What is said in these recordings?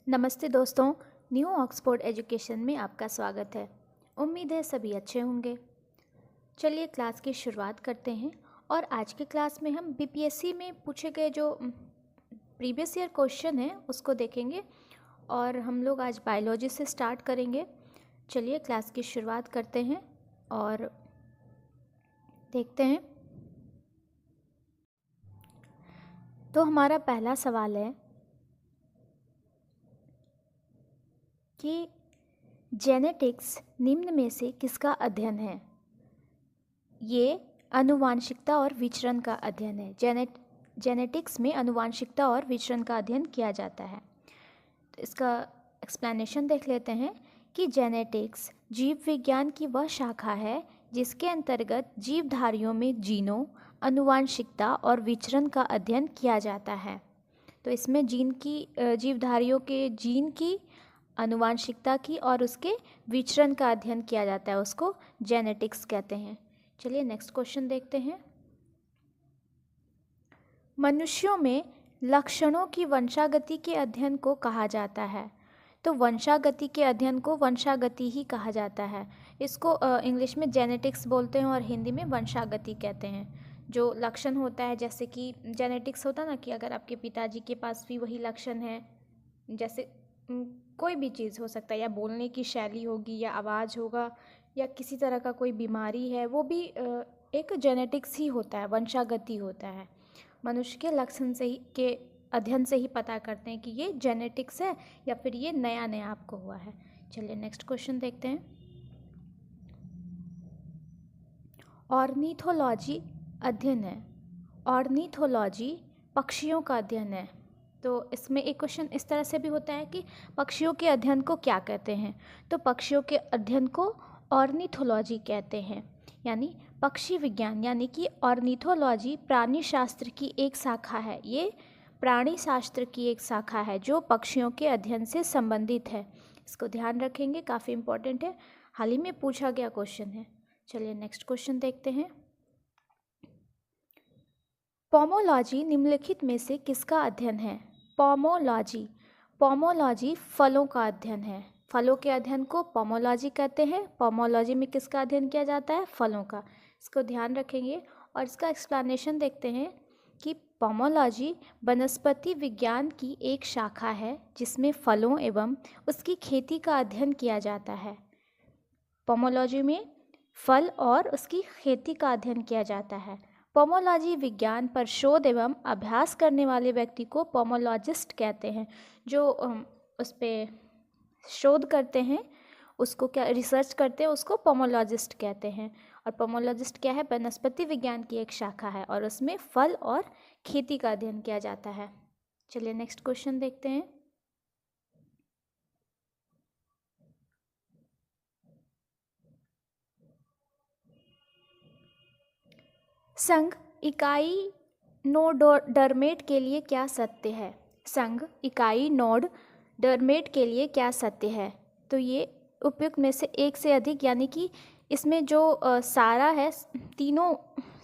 नमस्ते दोस्तों, new Oxford education में आपका स्वागत है। उम्मीद है सभी अच्छे होंगे। चलिए क्लास की शुरुआत करते हैं और आज के क्लास में हम बीपीएससी में पूछे गए जो प्रीवियस ईयर क्वेश्चन हैं उसको देखेंगे और हम लोग आज बायोलॉजी से स्टार्ट करेंगे। चलिए क्लास की शुरुआत करते हैं और देखते हैं। तो हमारा पहला सवाल है कि जेनेटिक्स निम्न में से किसका अध्ययन है। ये आनुवांशिकता और विचरण का अध्ययन है। जेनेटिक्स में आनुवांशिकता और विचरण का अध्ययन किया जाता है। तो इसका एक्सप्लेनेशन देख लेते हैं कि जेनेटिक्स जीव विज्ञान की वह शाखा है जिसके अंतर्गत जीवधारियों में जीनों, आनुवांशिकता और विचरण का अध्ययन किया जाता है। तो इसमें जीवधारियों के जीन की, आनुवांशिकता की और उसके विचरण का अध्ययन किया जाता है, उसको जेनेटिक्स कहते हैं। चलिए नेक्स्ट क्वेश्चन देखते हैं। मनुष्यों में लक्षणों की वंशागति के अध्ययन को कहा जाता है। तो वंशागति के अध्ययन को वंशागति ही कहा जाता है। इसको इंग्लिश में जेनेटिक्स बोलते हैं और हिंदी में वंशागति कहते हैं। जो लक्षण होता है, जैसे कि जेनेटिक्स होता ना कि अगर आपके पिताजी के पास भी वही लक्षण है, जैसे कोई भी चीज़ हो सकता है, या बोलने की शैली होगी, या आवाज़ होगा, या किसी तरह का कोई बीमारी है, वो भी एक जेनेटिक्स ही होता है, वंशागति होता है। मनुष्य के लक्षण से ही, के अध्ययन से ही पता करते हैं कि ये जेनेटिक्स है या फिर ये नया नया आपको हुआ है। चलिए नेक्स्ट क्वेश्चन देखते हैं। ऑर्निथोलॉजी अध्ययन है। ऑर्निथोलॉजी पक्षियों का अध्ययन है। तो इसमें एक क्वेश्चन इस तरह से भी होता है कि पक्षियों के अध्ययन को क्या कहते हैं। तो पक्षियों के अध्ययन को ऑर्निथोलॉजी कहते हैं, यानी पक्षी विज्ञान, यानी कि ऑर्निथोलॉजी प्राणी शास्त्र की एक शाखा है। ये प्राणी शास्त्र की एक शाखा है जो पक्षियों के अध्ययन से संबंधित है। इसको ध्यान रखेंगे, काफ़ी इम्पोर्टेंट है, हाल ही में पूछा गया क्वेश्चन है। चलिए नेक्स्ट क्वेश्चन देखते हैं। पोमोलॉजी निम्नलिखित में से किसका अध्ययन है। पोमोलॉजी फलों का अध्ययन है। फलों के अध्ययन को पोमोलॉजी कहते हैं। पोमोलॉजी में किसका अध्ययन किया जाता है, फलों का। इसको ध्यान रखेंगे और इसका एक्सप्लेनेशन देखते हैं कि पोमोलॉजी वनस्पति विज्ञान की एक शाखा है जिसमें फलों एवं उसकी खेती का अध्ययन किया जाता है। पोमोलॉजी में फल और उसकी खेती का अध्ययन किया जाता है। पोमोलॉजी विज्ञान पर शोध एवं अभ्यास करने वाले व्यक्ति को पोमोलॉजिस्ट कहते हैं। जो उस पर शोध करते हैं, उसको क्या रिसर्च करते हैं, उसको पोमोलॉजिस्ट कहते हैं। और पोमोलॉजिस्ट क्या है, वनस्पति विज्ञान की एक शाखा है और उसमें फल और खेती का अध्ययन किया जाता है। चलिए नेक्स्ट क्वेश्चन देखते हैं। संघ इकाई नोडर्मेट के लिए क्या सत्य है। संघ इकाई नोडर्मेट के लिए क्या सत्य है। तो ये उपयुक्त में से एक से अधिक, यानी कि इसमें जो सारा है तीनों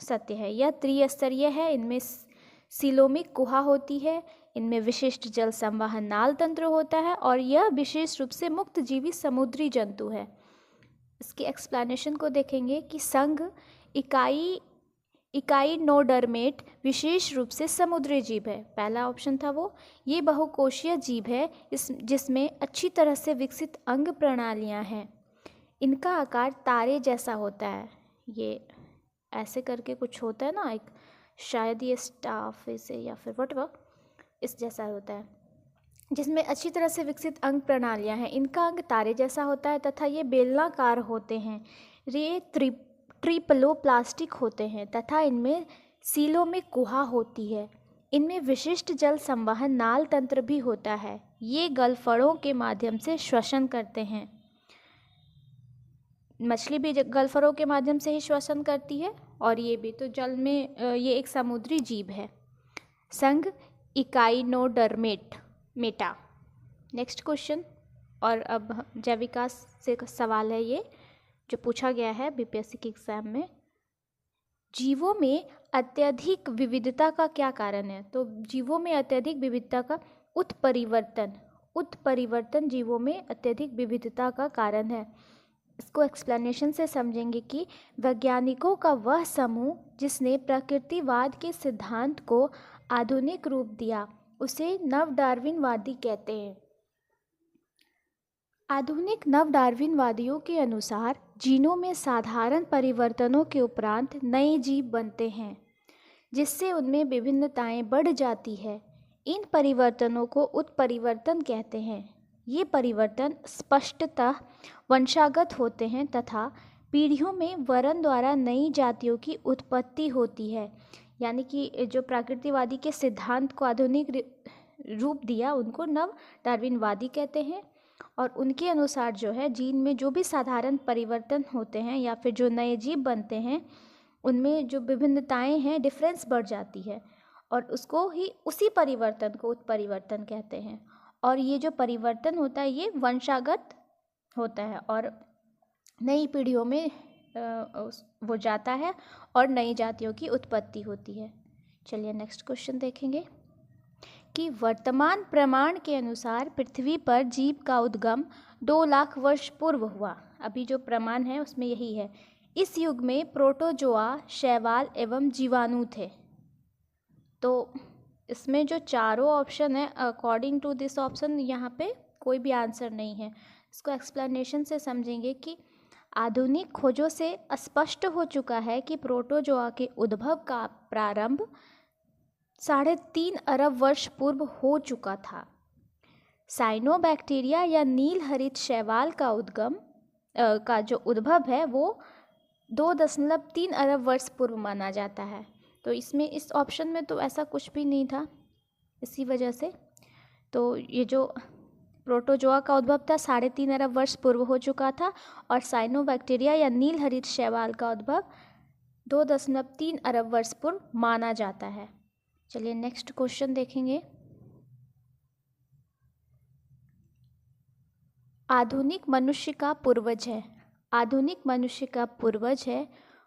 सत्य है। यह त्रिस्तरीय है। इनमें सीलोमिक गुहा होती है, इनमें विशिष्ट जल संवहन नाल तंत्र होता है और यह विशेष रूप से मुक्त जीवी समुद्री जंतु है। इसकी एक्सप्लेनेशन को देखेंगे कि संघ इकाई नोडर्मेट विशेष रूप से समुद्री जीव है। पहला ऑप्शन था वो। ये बहुकोशीय जीव है जिसमें अच्छी तरह से विकसित अंग प्रणालियां हैं। इनका आकार तारे जैसा होता है। ये ऐसे करके कुछ होता है ना, एक शायद ये स्टाफ ऐसे या फिर व्हाटएवर इस जैसा होता है, जिसमें अच्छी तरह से विकसित अंग प्रणालियां हैं। इनका अंग तारे जैसा होता है तथा ये बेलनाकार होते हैं। ये ट्रिप्लोप्लास्टिक होते हैं तथा इनमें सीलों में गुहा होती है। इनमें विशिष्ट जल संवहन नाल तंत्र भी होता है। ये गलफड़ों के माध्यम से श्वसन करते हैं। मछली भी गलफड़ों के माध्यम से ही श्वसन करती है और ये भी। तो जल में ये एक समुद्री जीव है। संघ इकाइनोडर्मेटा। नेक्स्ट क्वेश्चन, और अब जैविकास से सवाल है ये जो पूछा गया है बीपीएससी के एग्जाम में। जीवों में अत्यधिक विविधता का क्या कारण है। तो जीवों में अत्यधिक विविधता का उत्परिवर्तन। उत्परिवर्तन जीवों में अत्यधिक विविधता का कारण है। इसको एक्सप्लेनेशन से समझेंगे कि वैज्ञानिकों का वह समूह जिसने प्रकृतिवाद के सिद्धांत को आधुनिक रूप दिया उसे नवडार्विनवादी कहते हैं। आधुनिक नवडार्विनवादियों के अनुसार जीनों में साधारण परिवर्तनों के उपरांत नए जीव बनते हैं जिससे उनमें विभिन्नताएं बढ़ जाती है। इन परिवर्तनों को उत्परिवर्तन कहते हैं। ये परिवर्तन स्पष्टतः वंशागत होते हैं तथा पीढ़ियों में वरण द्वारा नई जातियों की उत्पत्ति होती है। यानी कि जो प्रकृतिवादी के सिद्धांत को आधुनिक रूप दिया उनको नव डार्विनवादी कहते हैं। और उनके अनुसार जो है जीन में जो भी साधारण परिवर्तन होते हैं या फिर जो नए जीव बनते हैं उनमें जो विभिन्नताएं हैं डिफरेंस बढ़ जाती है और उसको ही उसी परिवर्तन को उत्परिवर्तन कहते हैं। और ये जो परिवर्तन होता है ये वंशागत होता है और नई पीढ़ियों में वो जाता है और नई जातियों की उत्पत्ति होती है। चलिए नेक्स्ट क्वेश्चन देखेंगे कि वर्तमान प्रमाण के अनुसार पृथ्वी पर जीव का उद्गम 2 लाख वर्ष पूर्व हुआ। अभी जो प्रमाण है उसमें यही है। इस युग में प्रोटोजोआ, शैवाल एवं जीवाणु थे। तो इसमें जो चारों ऑप्शन है अकॉर्डिंग टू दिस ऑप्शन यहाँ पे कोई भी आंसर नहीं है। इसको एक्सप्लेनेशन से समझेंगे कि आधुनिक खोजों से स्पष्ट हो चुका है कि प्रोटोजोआ के उद्भव का प्रारंभ 3.5 अरब वर्ष पूर्व हो चुका था। साइनोबैक्टीरिया या नील हरित शैवाल का जो उद्भव है वो 2.3 अरब वर्ष पूर्व माना जाता है। तो इसमें इस ऑप्शन में तो ऐसा कुछ भी नहीं था, इसी वजह से तो ये जो प्रोटोजोआ का उद्भव था 3.5 अरब वर्ष पूर्व हो चुका था और साइनोबैक्टीरिया या नील हरित शैवाल का उद्भव 2.3 अरब वर्ष पूर्व माना जाता है। चलिए नेक्स्ट क्वेश्चन देखेंगे। आधुनिक मनुष्य का पूर्वज है। आधुनिक मनुष्य का पूर्वज है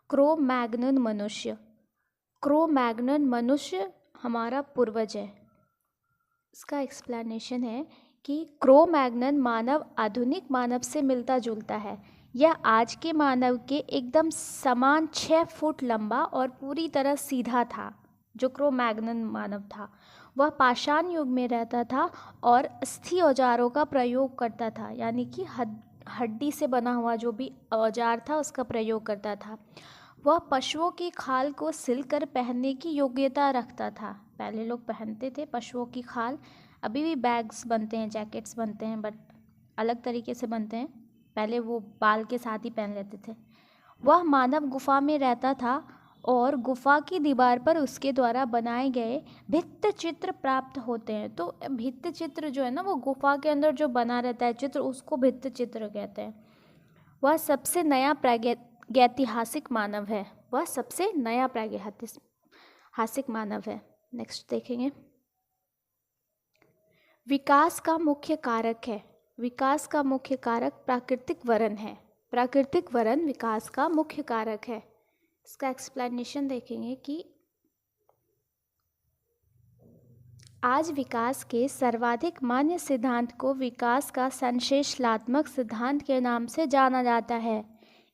क्रो-मैग्नन मनुष्य। क्रो-मैग्नन मनुष्य हमारा पूर्वज है। इसका एक्सप्लेनेशन है कि क्रो-मैग्नन मानव आधुनिक मानव से मिलता जुलता है। यह आज के मानव के एकदम समान 6 फुट लंबा और पूरी तरह सीधा था। जो क्रो-मैग्नन मानव था वह पाषाण युग में रहता था और अस्थि औजारों का प्रयोग करता था, यानी कि हड्डी से बना हुआ जो भी औजार था उसका प्रयोग करता था। वह पशुओं की खाल को सिलकर पहनने की योग्यता रखता था। पहले लोग पहनते थे पशुओं की खाल, अभी भी बैग्स बनते हैं, जैकेट्स बनते हैं, बट अलग तरीके से बनते हैं। पहले वो बाल के साथ ही पहन लेते थे। वह मानव गुफा में रहता था और गुफा की दीवार पर उसके द्वारा बनाए गए भित्ति चित्र प्राप्त होते हैं। तो भित्ति चित्र जो है ना वो गुफा के अंदर जो बना रहता है चित्र उसको भित्ति चित्र कहते हैं। वह सबसे नया प्रागैतिहासिक मानव है। वह सबसे नया प्रागैतिहासिक मानव है। नेक्स्ट देखेंगे। विकास का मुख्य कारक है। विकास का मुख्य कारक प्राकृतिक वरण है। प्राकृतिक वरण विकास का मुख्य कारक है। इसका एक्सप्लेनेशन देखेंगे कि आज विकास के सर्वाधिक मान्य सिद्धांत को विकास का संश्लेषणात्मक सिद्धांत के नाम से जाना जाता है।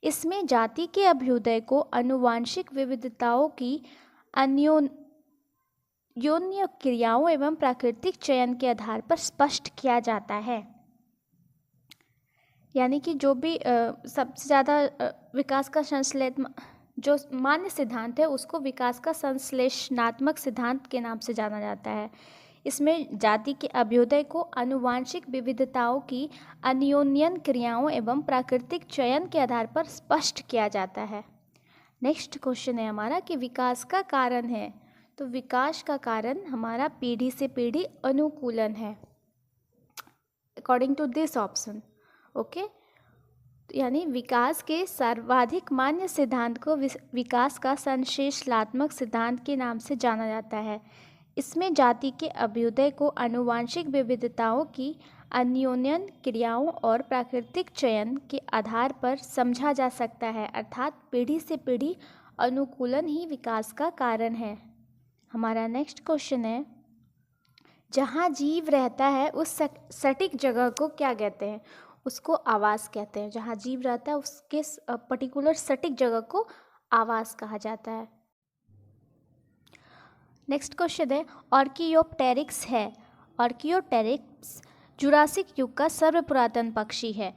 इसमें जाति के अभ्युदय को आनुवंशिक विविधताओं की अन्योन्य क्रियाओं एवं प्राकृतिक चयन के आधार पर स्पष्ट किया जाता है। यानी कि जो भी सबसे ज़्यादा विकास का जो मान्य सिद्धांत है उसको विकास का संश्लेषणात्मक सिद्धांत के नाम से जाना जाता है। इसमें जाति के अभ्युदय को आनुवंशिक विविधताओं की अन्योन्यन क्रियाओं एवं प्राकृतिक चयन के आधार पर स्पष्ट किया जाता है। नेक्स्ट क्वेश्चन है हमारा कि विकास का कारण है। तो विकास का कारण हमारा पीढ़ी से पीढ़ी अनुकूलन है according to this option. Okay, यानी विकास के सर्वाधिक मान्य सिद्धांत को विकास का संश्लेषणात्मक सिद्धांत के नाम से जाना जाता है। इसमें जाति के अभ्युदय को आनुवंशिक विविधताओं की अन्योन्यन क्रियाओं और प्राकृतिक चयन के आधार पर समझा जा सकता है, अर्थात पीढ़ी से पीढ़ी अनुकूलन ही विकास का कारण है। हमारा नेक्स्ट क्वेश्चन है जहाँ जीव रहता है उस सटीक जगह को क्या कहते हैं? उसको आवास कहते हैं। जहाँ जीव रहता है उसके पर्टिकुलर सटीक जगह को आवास कहा जाता है। नेक्स्ट क्वेश्चन है ऑर्कियोप्टेरिक्स है। ऑर्कियोप्टेरिक्स जुरासिक युग का सर्वपुरातन पक्षी है।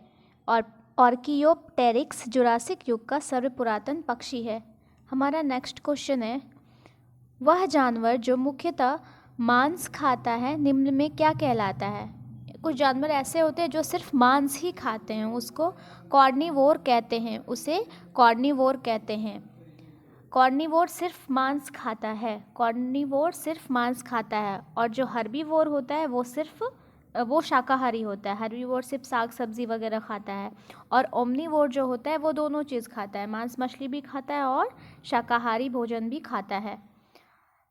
और ऑर्कियोप्टेरिक्स जुरासिक युग का सर्वपुरातन पक्षी है। हमारा नेक्स्ट क्वेश्चन है वह जानवर जो मुख्यतः मांस खाता है निम्न में क्या कहलाता है? कुछ जानवर ऐसे होते हैं जो सिर्फ मांस ही खाते हैं, उसको कॉर्निवोर कहते हैं, उसे कॉर्निवोर कहते हैं। कॉर्निवोर सिर्फ मांस खाता है, कॉर्निवोर सिर्फ मांस खाता है। और जो हर्बीवोर होता है वो शाकाहारी होता है। हर्बीवोर सिर्फ साग सब्जी वगैरह खाता है। और ओमनीवोर जो होता है वो दोनों चीज़ खाता है, मांस मछली भी खाता है और शाकाहारी भोजन भी खाता है।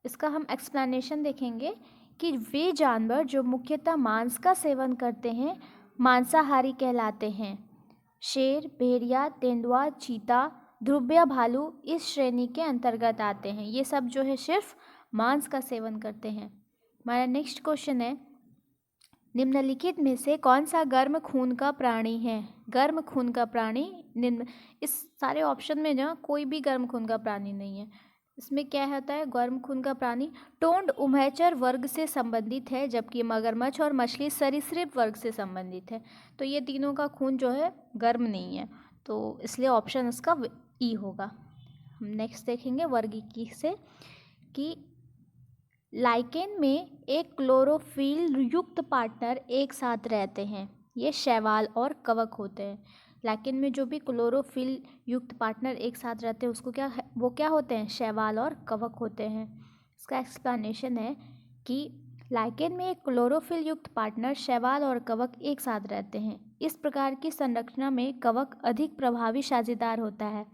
इसका हम एक्सप्लेनेशन देखेंगे कि वे जानवर जो मुख्यतः मांस का सेवन करते हैं मांसाहारी कहलाते हैं। शेर, भेड़िया, तेंदुआ, चीता, ध्रुवीय भालू इस श्रेणी के अंतर्गत आते हैं। ये सब जो है सिर्फ मांस का सेवन करते हैं। हमारा नेक्स्ट क्वेश्चन है निम्नलिखित में से कौन सा गर्म खून का प्राणी है? गर्म खून का प्राणी निम्न, इस सारे ऑप्शन में जो कोई भी गर्म खून का प्राणी नहीं है। इसमें क्या होता है? गर्म खून का प्राणी टोंड उभयचर वर्ग से संबंधित है, जबकि मगरमच्छ और मछली सरीसृप वर्ग से संबंधित है। तो ये तीनों का खून जो है गर्म नहीं है, तो इसलिए ऑप्शन इसका ई होगा। हम नेक्स्ट देखेंगे वर्गीकी से कि लाइकेन में एक क्लोरोफिल युक्त पार्टनर एक साथ रहते हैं। ये शैवाल और कवक होते हैं। लाइकेन में जो भी क्लोरोफिल युक्त पार्टनर एक साथ रहते हैं उसको वो क्या होते हैं? शैवाल और कवक होते हैं। इसका एक्सप्लेनेशन है कि लाइकेन में एक क्लोरोफिल युक्त पार्टनर शैवाल और कवक एक साथ रहते हैं। इस प्रकार की संरचना में कवक अधिक प्रभावी साझेदार होता है।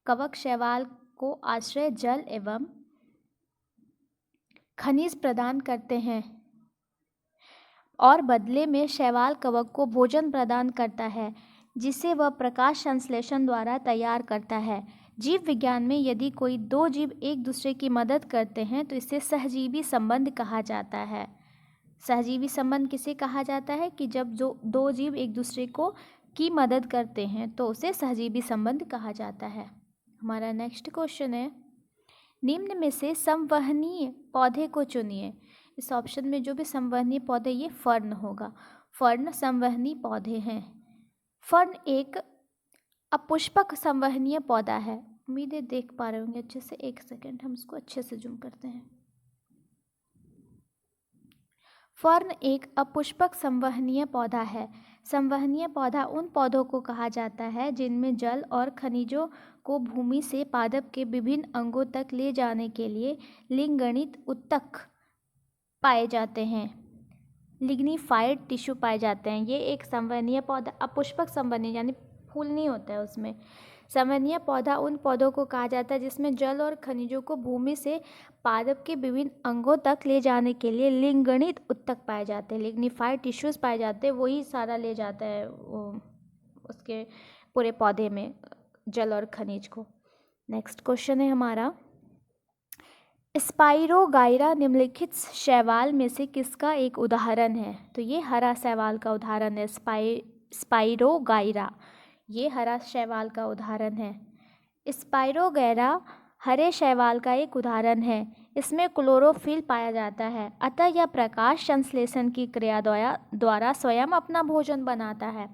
कवक शैवाल को आश्रय, जल एवं खनिज प्रदान करते हैं और बदले में शैवाल कवक को भोजन प्रदान करता है जिसे वह प्रकाश संश्लेषण द्वारा तैयार करता है। जीव विज्ञान में यदि कोई दो जीव एक दूसरे की मदद करते हैं तो इसे सहजीवी संबंध कहा जाता है। सहजीवी संबंध किसे कहा जाता है? कि जब जो दो जीव एक दूसरे की मदद करते हैं तो उसे सहजीवी संबंध कहा जाता है। हमारा नेक्स्ट क्वेश्चन है निम्न में से संवहनीय पौधे को चुनिए। इस ऑप्शन में जो भी संवहनीय पौधे, ये फर्न होगा। फर्न संवहनीय पौधे हैं। फर्न एक अपुष्पक संवहनीय पौधा है। उम्मीद है देख पा रहे होंगे अच्छे से। एक सेकेंड, हम इसको अच्छे से जूम करते हैं। फर्न एक अपुष्पक संवहनीय पौधा है। संवहनीय पौधा उन पौधों को कहा जाता है जिनमें जल और खनिजों को भूमि से पादप के विभिन्न अंगों तक ले जाने के लिए लिग्निन उत्तक पाए जाते हैं, लिग्निफाइड टिश्यू पाए जाते हैं। ये एक संवहनीय पौधा, अपुष्पक संवहनीय यानी फूल नहीं होता है उसमें। संवहनीय पौधा उन पौधों को कहा जाता है जिसमें जल और खनिजों को भूमि से पादप के विभिन्न अंगों तक ले जाने के लिए लिग्निन उत्तक पाए जाते हैं, लिग्निफाइड टिश्यूज पाए जाते हैं। वही सारा ले जाता है उसके पूरे पौधे में जल और खनिज को। नेक्स्ट क्वेश्चन है हमारा स्पाइरोगाइरा निम्नलिखित शैवाल में से किसका एक उदाहरण है? तो ये हरा शैवाल का उदाहरण है। स्पाइरोगाइरा ये हरा शैवाल का उदाहरण है। स्पाइरोगाइरा हरे शैवाल का एक उदाहरण है। इसमें क्लोरोफिल पाया जाता है, अतः यह प्रकाश संश्लेषण की क्रिया द्वारा स्वयं अपना भोजन बनाता है।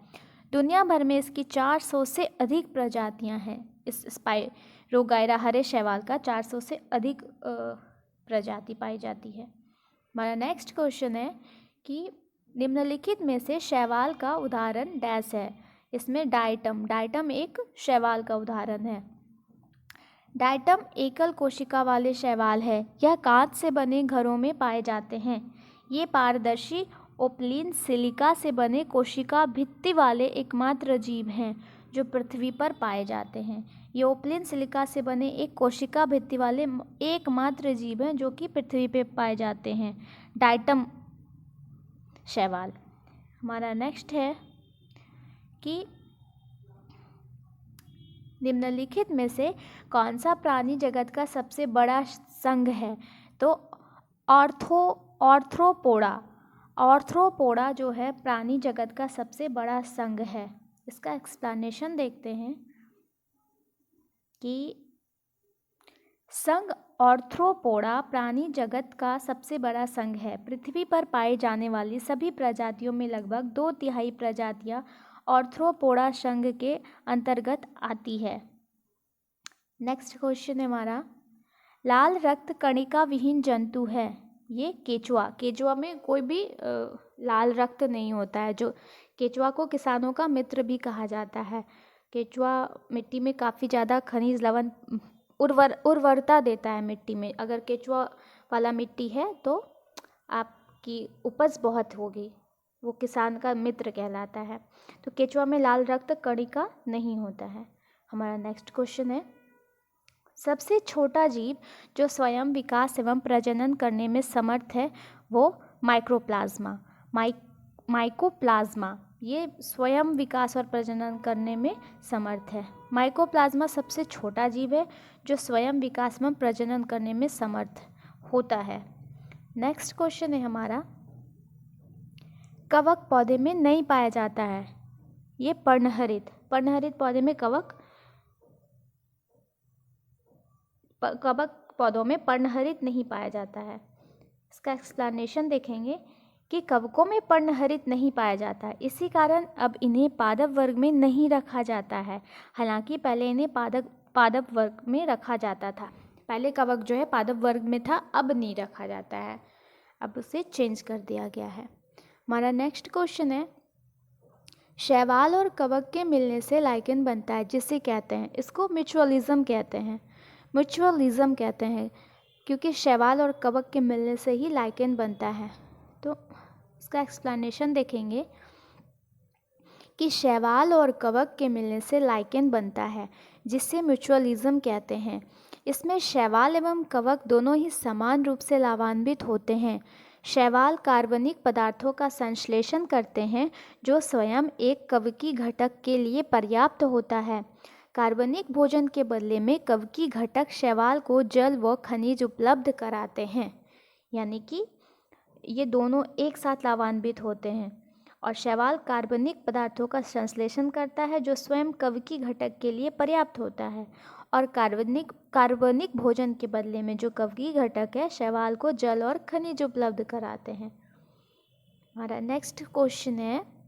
दुनिया भर में इसकी 400 से अधिक प्रजातियां हैं। इस स्पाइरोगाइरा हरे शैवाल का 400 से अधिक प्रजाति पाई जाती है। हमारा नेक्स्ट क्वेश्चन है कि निम्नलिखित में से शैवाल का उदाहरण डैश है। इसमें डाइटम एक शैवाल का उदाहरण है। डाइटम एकल कोशिका वाले शैवाल है। यह कांच से बने घरों में पाए जाते हैं। ये पारदर्शी ओपलिन सिलिका से बने कोशिका भित्ति वाले एकमात्र जीव हैं जो पृथ्वी पर पाए जाते हैं। ये ओपलिन सिलिका से बने एक कोशिका भित्ति वाले एकमात्र जीव हैं जो कि पृथ्वी पर पाए जाते हैं, डाइटम शैवाल। हमारा नेक्स्ट है कि निम्नलिखित में से कौन सा प्राणी जगत का सबसे बड़ा संघ है? तो ऑर्थ्रोपोडा। ऑर्थ्रोपोडा जो है प्राणी जगत का सबसे बड़ा संघ है। इसका एक्सप्लेनेशन देखते हैं कि संघ ऑर्थ्रोपोडा प्राणी जगत का सबसे बड़ा संघ है। पृथ्वी पर पाई जाने वाली सभी प्रजातियों में लगभग 2/3 प्रजातियां ऑर्थ्रोपोडा संघ के अंतर्गत आती है। नेक्स्ट क्वेश्चन है हमारा, लाल रक्त कणिका विहीन जंतु है। ये केचुआ। केचुआ में कोई भी लाल रक्त नहीं होता है। जो केचुआ को किसानों का मित्र भी कहा जाता है। केचुआ मिट्टी में काफ़ी ज़्यादा खनिज लवण उर्वरता देता है मिट्टी में। अगर केचुआ वाला मिट्टी है तो आपकी उपज बहुत होगी, वो किसान का मित्र कहलाता है। तो केचुआ में लाल रक्त कणिका नहीं होता है। हमारा नेक्स्ट क्वेश्चन है, सबसे छोटा जीव जो स्वयं विकास एवं प्रजनन करने में समर्थ है वो माइक्रोप्लाज्मा। माइकोप्लाज्मा ये स्वयं विकास और प्रजनन करने में समर्थ है। माइकोप्लाज्मा सबसे छोटा जीव है जो स्वयं विकास एवं प्रजनन करने में समर्थ होता है। नेक्स्ट क्वेश्चन है हमारा, कवक पौधे में नहीं पाया जाता है। ये पर्णहरित पौधे में कवक पौधों में पर्णहरित नहीं पाया जाता है। इसका एक्सप्लेनेशन देखेंगे कि कवकों में पर्णहरित नहीं पाया जाता है, इसी कारण अब इन्हें पादप वर्ग में नहीं रखा जाता है। हालांकि पहले इन्हें पादप वर्ग में रखा जाता था। पहले कवक जो है पादप वर्ग में था, अब नहीं रखा जाता है, अब उसे चेंज कर दिया गया है। हमारा नेक्स्ट क्वेश्चन है, शैवाल और कवक के मिलने से लाइकेन बनता है, जिसे कहते हैं, इसको म्यूचुअलिज्म कहते हैं क्योंकि शैवाल और कवक के मिलने से ही लाइकेन बनता है। तो इसका एक्सप्लेनेशन देखेंगे कि शैवाल और कवक के मिलने से लाइकेन बनता है, जिसे म्यूचुअलिज्म कहते हैं। इसमें शैवाल एवं कवक दोनों ही समान रूप से लाभान्वित होते हैं। शैवाल कार्बनिक पदार्थों का संश्लेषण करते हैं जो स्वयं एक कवकीय घटक के लिए पर्याप्त होता है। कार्बनिक भोजन के बदले में कवकीय घटक शैवाल को जल व खनिज उपलब्ध कराते हैं। यानी कि ये दोनों एक साथ लाभान्वित होते हैं। और शैवाल कार्बनिक पदार्थों का संश्लेषण करता है जो स्वयं कवकीय घटक के लिए पर्याप्त होता है, और कार्बनिक भोजन के बदले में जो कवकीय घटक है शैवाल को जल और खनिज उपलब्ध कराते हैं। हमारा नेक्स्ट क्वेश्चन है,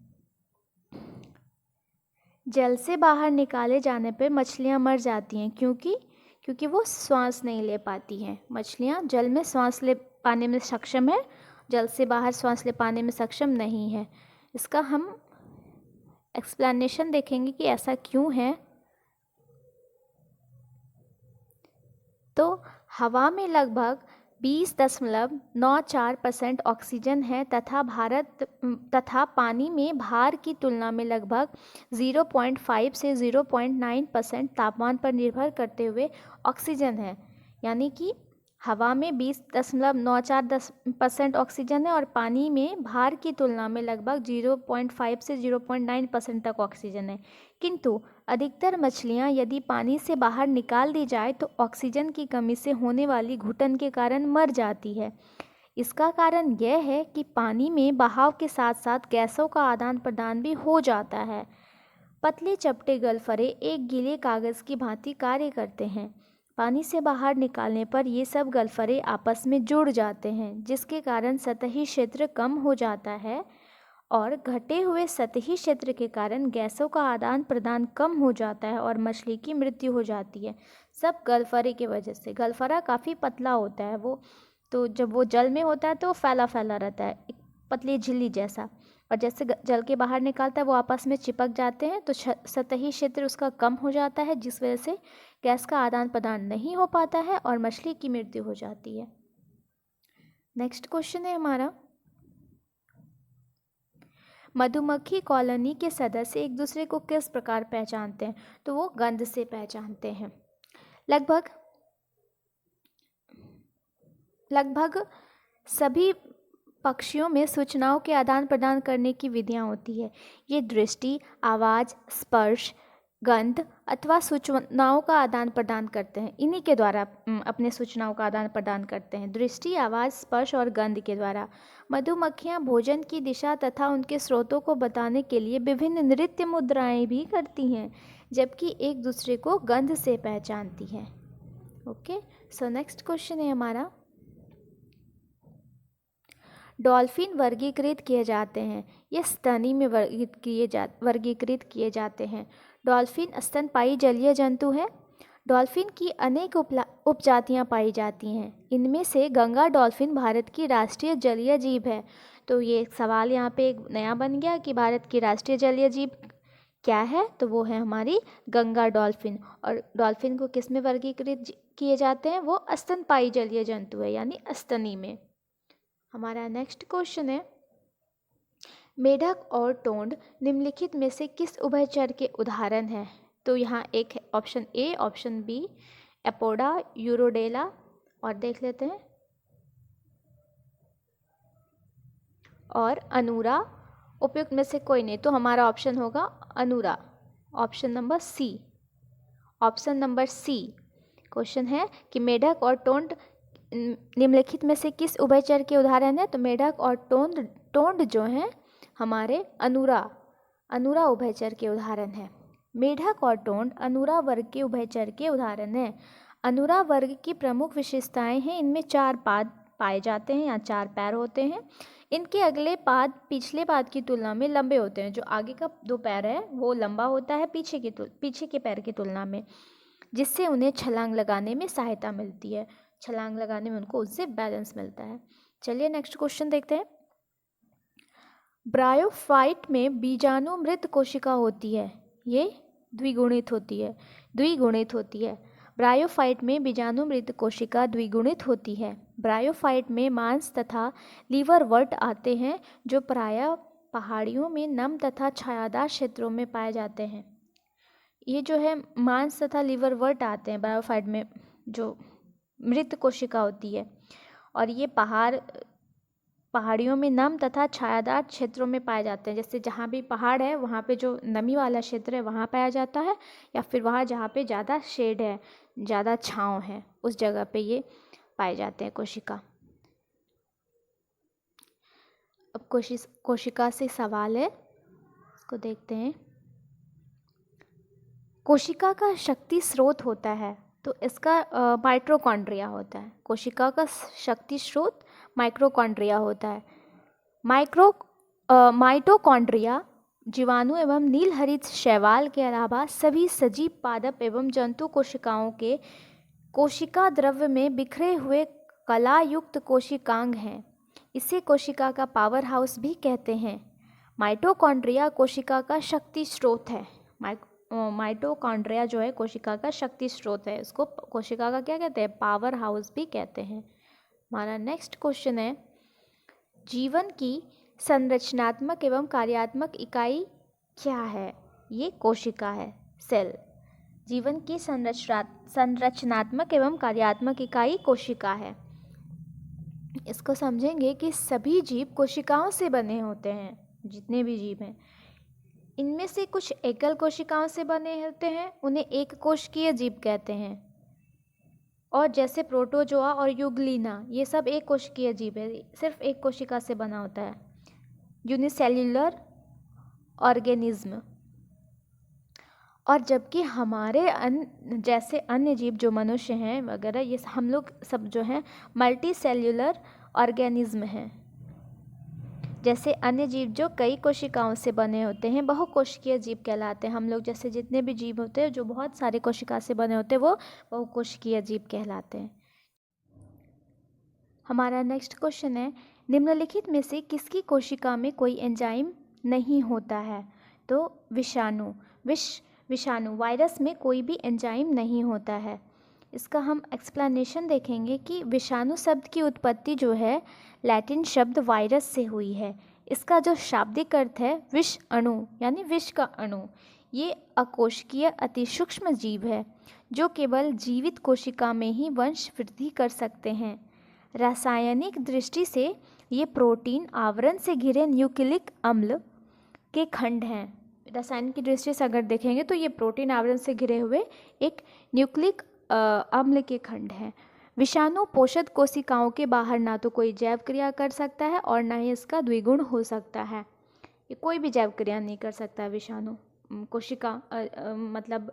जल से बाहर निकाले जाने पर मछलियां मर जाती हैं क्योंकि वो श्वास नहीं ले पाती हैं। मछलियां जल में श्वास ले पाने में सक्षम है, जल से बाहर श्वास ले पाने में सक्षम नहीं है। इसका हम एक्सप्लेनेशन देखेंगे कि ऐसा क्यों है। तो हवा में लगभग 20.94% ऑक्सीजन है तथा पानी में भार की तुलना में लगभग 0.5 से 0.9% तापमान पर निर्भर करते हुए ऑक्सीजन है। यानी कि हवा में 20.94% ऑक्सीजन है और पानी में भार की तुलना में लगभग 0.5 से 0.9% तक ऑक्सीजन है। किंतु अधिकतर मछलियां यदि पानी से बाहर निकाल दी जाए तो ऑक्सीजन की कमी से होने वाली घुटन के कारण मर जाती है। इसका कारण यह है कि पानी में बहाव के साथ साथ गैसों का आदान प्रदान भी हो जाता है। पतले चपटे गलफरे एक गीले कागज़ की भांति कार्य करते हैं। पानी से बाहर निकालने पर ये सब गलफरे आपस में जुड़ जाते हैं, जिसके कारण सतही क्षेत्र कम हो जाता है और घटे हुए सतही क्षेत्र के कारण गैसों का आदान प्रदान कम हो जाता है और मछली की मृत्यु हो जाती है। सब गलफरे की वजह से। गलफरा काफ़ी पतला होता है वो, तो जब वो जल में होता है तो फैला फैला रहता है, एक पतली झिल्ली जैसा, और जैसे जल के बाहर निकालता है वो आपस में चिपक जाते हैं तो सतही क्षेत्र उसका कम हो जाता है, जिस वजह से गैस का आदान प्रदान नहीं हो पाता है और मछली की मृत्यु हो जाती है। नेक्स्ट क्वेश्चन है हमारा, मधुमक्खी कॉलोनी के सदस्य एक दूसरे को किस प्रकार पहचानते हैं? तो वो गंध से पहचानते हैं। लगभग सभी पक्षियों में सूचनाओं के आदान प्रदान करने की विधियां होती है। ये दृष्टि, आवाज़, स्पर्श, गंध अथवा सूचनाओं का आदान प्रदान करते हैं। इन्हीं के द्वारा अपने सूचनाओं का आदान प्रदान करते हैं। दृष्टि, आवाज़, स्पर्श और गंध के द्वारा। मधुमक्खियाँ भोजन की दिशा तथा उनके स्रोतों को बताने के लिए विभिन्न नृत्य मुद्राएं भी करती हैं, जबकि एक दूसरे को गंध से पहचानती हैं। ओके, सो नेक्स्ट क्वेश्चन है हमारा, डॉल्फिन वर्गीकृत किए जाते हैं। ये स्तनी में वर्गीकृत किए जाते हैं। डॉल्फिन स्तनपायी जलीय जंतु है। डॉल्फिन की अनेक उपजातियां पाई जाती हैं। इनमें से गंगा डॉल्फिन भारत की राष्ट्रीय जलीय जीव है। तो ये सवाल यहाँ पे एक नया बन गया कि भारत की राष्ट्रीय जलीय जीव क्या है, तो वो है हमारी गंगा डॉल्फिन। और डॉल्फिन को किस में वर्गीकृत किए जाते हैं, वो स्तनपायी जलीय जंतु है, यानी स्तनी में। हमारा नेक्स्ट क्वेश्चन है, मेढक और टोंड निम्नलिखित में से किस उभयचर के उदाहरण हैं। तो यहाँ एक है option A, option B, Apoda, Urodela, और देख लेते हैं, और अनूरा। उपयुक्त में से कोई नहीं, तो हमारा ऑप्शन होगा Anura, option number C. Option number C question है कि मेढक और टोंड निम्नलिखित में से किस उभयचर के उदाहरण है। तो मेढक और टोंड जो हैं हमारे अनूरा उभयचर के उदाहरण हैं। मेढक और टोंड अनूरा वर्ग के उभयचर के उदाहरण हैं। अनूरा वर्ग की प्रमुख विशेषताएं हैं, इनमें 4 पाद पाए जाते हैं या 4 पैर होते हैं। इनके अगले पाद पिछले पाद की तुलना में लंबे होते हैं। जो आगे का 2 पैर है वो लंबा होता है पीछे के पैर की तुलना में, जिससे उन्हें छलांग लगाने में सहायता मिलती है। छलांग लगाने में उनको उससे बैलेंस मिलता है। चलिए नेक्स्ट क्वेश्चन देखते हैं। ब्रायोफाइट में बीजाणु मृत कोशिका होती है, ये द्विगुणित होती है। ब्रायोफाइट में बीजाणु मृत कोशिका द्विगुणित होती है। ब्रायोफाइट में मांस तथा लीवरवर्ट आते हैं, जो प्रायः पहाड़ियों में नम तथा छायादार क्षेत्रों में पाए जाते हैं। ये जो है मांस तथा लीवरवर्ट आते हैं ब्रायोफाइट में, जो मृत कोशिका होती है, और ये पहाड़ियों में नम तथा छायादार क्षेत्रों में पाए जाते हैं। जैसे जहाँ भी पहाड़ है वहाँ पे जो नमी वाला क्षेत्र है वहाँ पाया जाता है, या फिर वहाँ जहाँ पे ज़्यादा शेड है, ज़्यादा छाँव है, उस जगह पे ये पाए जाते हैं कोशिका। अब कोशिका से सवाल है, इसको देखते हैं। कोशिका का शक्ति स्रोत होता है, तो इसका माइटोकॉन्ड्रिया होता है। कोशिका का शक्ति स्रोत माइटोकॉन्ड्रिया होता है। माइटोकॉन्ड्रिया जीवाणु एवं नीलहरित शैवाल के अलावा सभी सजीव पादप एवं जंतु कोशिकाओं के कोशिका द्रव्य में बिखरे हुए कलायुक्त कोशिकांग हैं। इसे कोशिका का पावर हाउस भी कहते हैं। माइटोकॉन्ड्रिया कोशिका का शक्ति स्रोत है। माइटोकॉन्ड्रिया जो है कोशिका का शक्ति स्रोत है, इसको कोशिका का क्या कहते हैं, पावर हाउस भी कहते हैं। हमारा नेक्स्ट क्वेश्चन है, जीवन की संरचनात्मक एवं कार्यात्मक इकाई क्या है। ये कोशिका है, सेल। जीवन की संरचनात्मक एवं कार्यात्मक इकाई कोशिका है। इसको समझेंगे कि सभी जीव कोशिकाओं से बने होते हैं। जितने भी जीव हैं इनमें से कुछ एकल कोशिकाओं से बने होते हैं, उन्हें एक कोशिकीय जीव कहते हैं। और जैसे प्रोटोजोआ और यूग्लिना, ये सब एक कोशिकीय जीव है, सिर्फ एक कोशिका से बना होता है, यूनिसेल्युलर ऑर्गेनिज्म। और जबकि हमारे जैसे अन्य जीव जो मनुष्य हैं वगैरह, ये हम लोग सब जो हैं मल्टी सेल्युलर ऑर्गेनिज्म हैं। जैसे अन्य जीव जो कई कोशिकाओं से बने होते हैं बहुकोशिकीय जीव कहलाते हैं। हम लोग जैसे जितने भी जीव होते हैं जो बहुत सारे कोशिका से बने होते हैं वो बहुकोशिकीय जीव कहलाते हैं। हमारा नेक्स्ट क्वेश्चन है, निम्नलिखित में से किसकी कोशिका में कोई एंजाइम नहीं होता है। तो विषाणु वायरस में कोई भी एंजाइम नहीं होता है। इसका हम एक्सप्लेनेशन देखेंगे कि विषाणु शब्द की उत्पत्ति जो है लैटिन शब्द वायरस से हुई है। इसका जो शाब्दिक अर्थ है विष अणु, यानी विष का अणु। ये अकोशिकीय अति सूक्ष्म जीव है जो केवल जीवित कोशिका में ही वंश वृद्धि कर सकते हैं। रासायनिक दृष्टि से ये प्रोटीन आवरण से घिरे न्यूक्लिक अम्ल के खंड हैं। रसायन की दृष्टि से अगर देखेंगे तो ये प्रोटीन आवरण से घिरे हुए एक न्यूक्लिक अम्ल के खंड हैं। विषाणु पोषक कोशिकाओं के बाहर ना तो कोई जैव क्रिया कर सकता है और ना ही इसका द्विगुण हो सकता है। ये कोई भी जैव क्रिया नहीं कर सकता है विषाणु कोशिका मतलब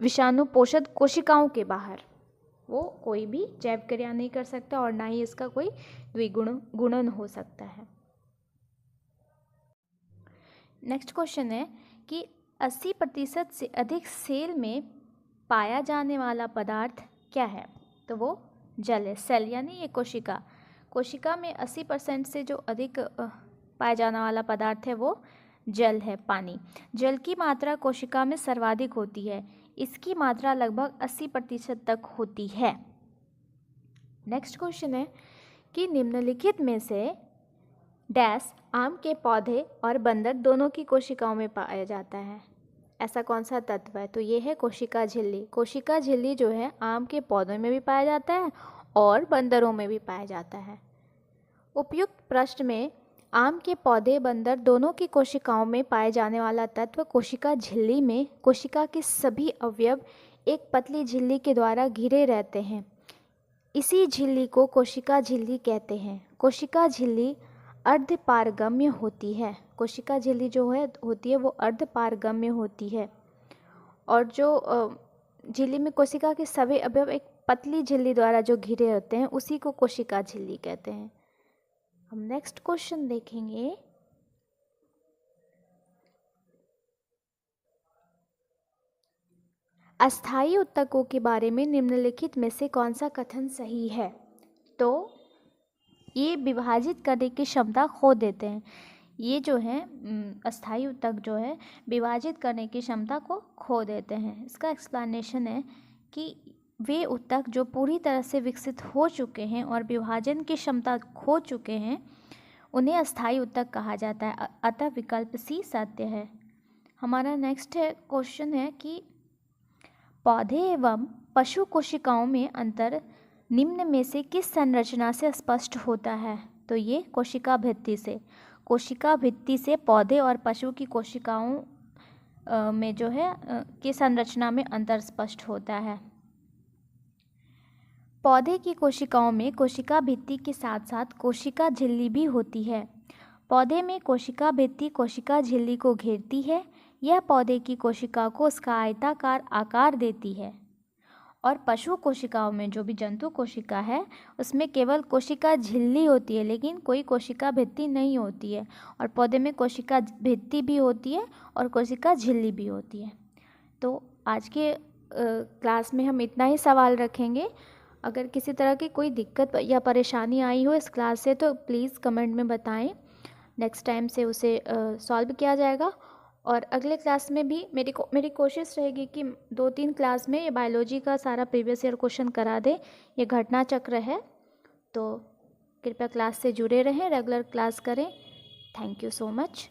विषाणु पोषक कोशिकाओं के बाहर वो कोई भी जैव क्रिया नहीं कर सकता और ना ही इसका कोई गुणन हो सकता है। नेक्स्ट क्वेश्चन है कि 80% से अधिक सेल में पाया जाने वाला पदार्थ क्या है? तो वो जल है। सेल यानी ये कोशिका में 80% से जो अधिक पाया जाने वाला पदार्थ है वो जल है, पानी। जल की मात्रा कोशिका में सर्वाधिक होती है, इसकी मात्रा लगभग 80% तक होती है। नेक्स्ट क्वेश्चन है कि निम्नलिखित में से डैश आम के पौधे और बंदर दोनों की कोशिकाओं में पाया जाता है। ऐसा कौन सा तत्व है? तो ये है कोशिका झिल्ली। कोशिका झिल्ली जो है आम के पौधों में भी पाया जाता है और बंदरों में भी पाया जाता है। उपयुक्त प्रश्न में आम के पौधे बंदर दोनों की कोशिकाओं में पाए जाने वाला तत्व कोशिका झिल्ली में कोशिका के सभी अवयव एक पतली झिल्ली के द्वारा घिरे रहते हैं। इसी झिल्ली को कोशिका झिल्ली कहते हैं। कोशिका झिल्ली अर्धपारगम्य होती है। कोशिका झिल्ली जो होती है वो अर्धपारगम्य होती है और जो झिल्ली में कोशिका के सभी अवयव एक पतली झिल्ली द्वारा जो घिरे होते हैं उसी को कोशिका झिल्ली कहते हैं। हम नेक्स्ट क्वेश्चन देखेंगे। अस्थायी ऊतकों के बारे में निम्नलिखित में से कौन सा कथन सही है? तो ये विभाजित करने की क्षमता खो देते हैं। ये जो है अस्थायी ऊतक जो है विभाजित करने की क्षमता को खो देते हैं। इसका एक्सप्लेनेशन है कि वे ऊतक जो पूरी तरह से विकसित हो चुके हैं और विभाजन की क्षमता खो चुके हैं उन्हें अस्थायी ऊतक कहा जाता है। अतः विकल्प सी सत्य है। हमारा नेक्स्ट क्वेश्चन है कि पौधे एवं पशु कोशिकाओं में अंतर निम्न में से किस संरचना से स्पष्ट होता है? तो ये कोशिका भित्ति से। कोशिका भित्ति से पौधे और पशु की कोशिकाओं में जो है की संरचना में अंतर स्पष्ट होता है। पौधे की कोशिकाओं में कोशिका भित्ति के साथ साथ कोशिका झिल्ली भी होती है। पौधे में कोशिका भित्ति कोशिका झिल्ली को घेरती है। यह पौधे की कोशिका को उसका आयताकार आकार देती है। और पशु कोशिकाओं में जो भी जंतु कोशिका है उसमें केवल कोशिका झिल्ली होती है लेकिन कोई कोशिका भित्ति नहीं होती है। और पौधे में कोशिका भित्ति भी होती है और कोशिका झिल्ली भी होती है। तो आज के क्लास में हम इतना ही सवाल रखेंगे। अगर किसी तरह की कोई दिक्कत या परेशानी आई हो इस क्लास से तो प्लीज़ कमेंट में बताएं। नेक्स्ट टाइम से उसे सॉल्व किया जाएगा। और अगले क्लास में भी मेरी कोशिश रहेगी कि 2-3 क्लास में ये बायोलॉजी का सारा प्रीवियस ईयर क्वेश्चन करा दे। ये घटना चक्र है, तो कृपया क्लास से जुड़े रहें, रेगुलर क्लास करें। Thank you so much.